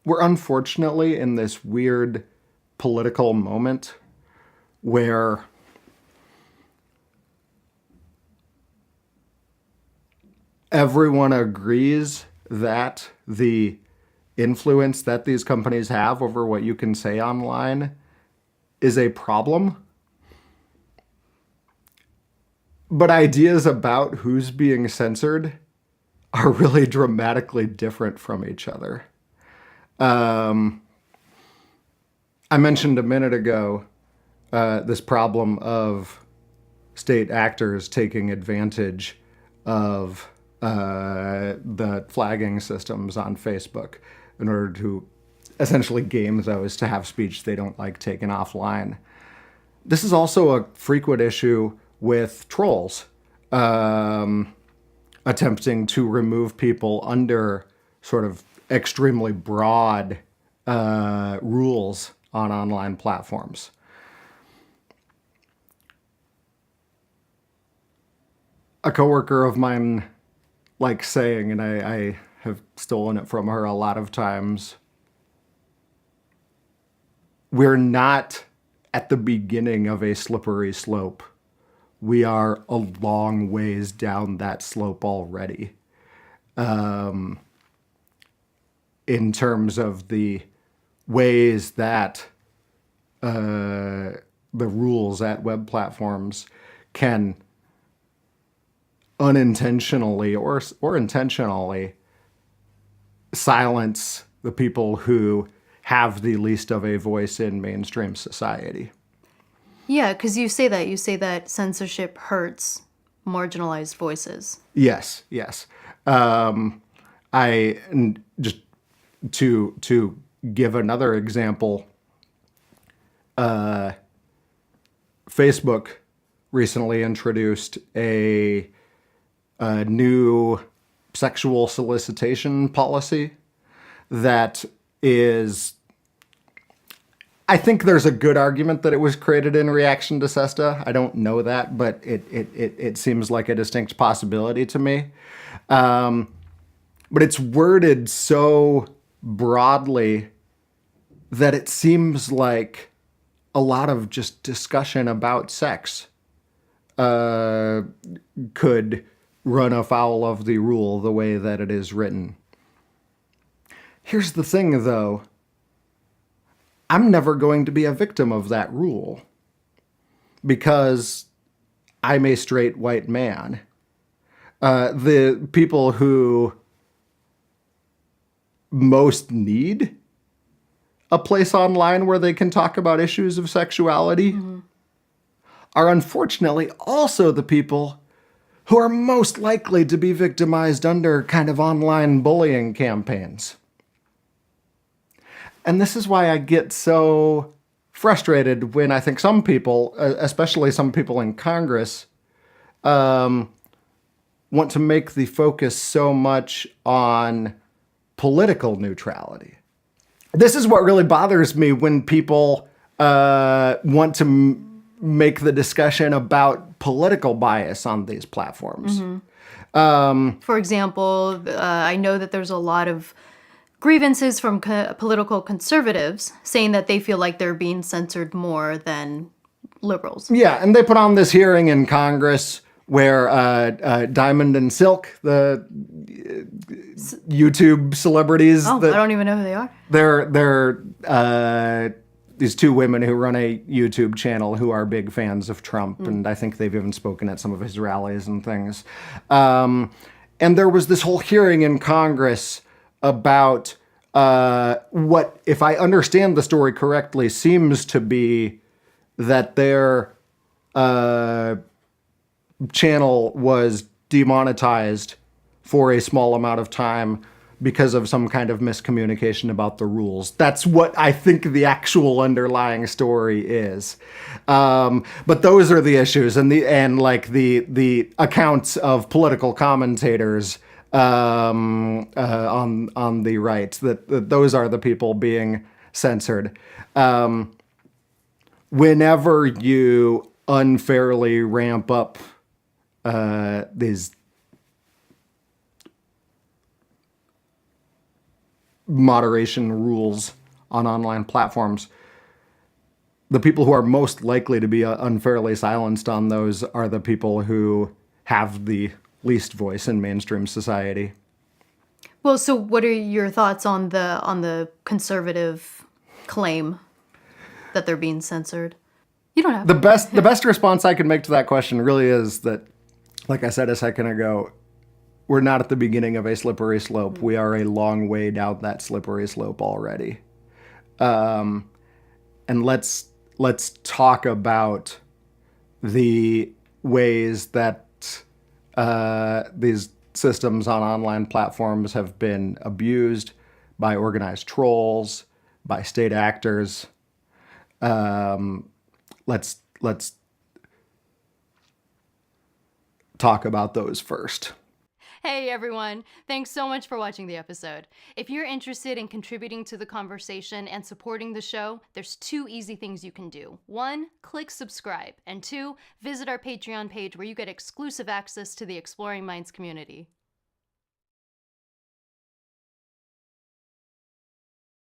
we're unfortunately in this weird political moment where everyone agrees that the influence that these companies have over what you can say online is a problem. But ideas about who's being censored are really dramatically different from each other. I mentioned a minute ago this problem of state actors taking advantage of the flagging systems on Facebook in order to essentially game those to have speech they don't like taken offline. This is also a frequent issue with trolls attempting to remove people under sort of extremely broad rules on online platforms. A coworker of mine likes saying, and I have stolen it from her a lot of times, we're not at the beginning of a slippery slope. We are a long ways down that slope already. In terms of the ways that the rules at web platforms can unintentionally or intentionally silence the people who have the least of a voice in mainstream society. Yeah, because you say that censorship hurts marginalized voices. Yes. Just to give another example, Facebook recently introduced a new sexual solicitation policy that is, I think there's a good argument that it was created in reaction to SESTA. I don't know that, but it seems like a distinct possibility to me. But it's worded so broadly that it seems like a lot of just discussion about sex could run afoul of the rule the way that it is written. Here's the thing, though. I'm never going to be a victim of that rule because I'm a straight white man. The people who most need a place online where they can talk about issues of sexuality are unfortunately also the people who are most likely to be victimized under kind of online bullying campaigns. And this is why I get so frustrated when I think some people, especially some people in Congress, want to make the focus so much on political neutrality. This is what really bothers me when people want to make the discussion about political bias on these platforms. For example, I know that there's a lot of grievances from political conservatives saying that they feel like they're being censored more than liberals. Yeah, and they put on this hearing in Congress where Diamond and Silk, the YouTube celebrities. I don't even know who they are. They're these two women who run a YouTube channel who are big fans of Trump, and I think they've even spoken at some of his rallies and things. And there was this whole hearing in Congress about what, if I understand the story correctly, seems to be that their channel was demonetized for a small amount of time because of some kind of miscommunication about the rules. That's what I think the actual underlying story is. But those are the issues, and the accounts of political commentators on the right, that those are the people being censored. Whenever you unfairly ramp up these moderation rules on online platforms, the people who are most likely to be unfairly silenced on those are the people who have the least voice in mainstream society. Well, so what are your thoughts on the conservative claim that they're being censored? You don't have The best response I can make to that question really is that, like I said a second ago, we're not at the beginning of a slippery slope. We are a long way down that slippery slope already. And let's talk about the ways that these systems on online platforms have been abused by organized trolls, by state actors. Let's talk about those first. Hey everyone, thanks so much for watching the episode. If you're interested in contributing to the conversation and supporting the show, there's 2 easy things you can do. 1, click subscribe, and 2, visit our Patreon page where you get exclusive access to the Exploring Minds community.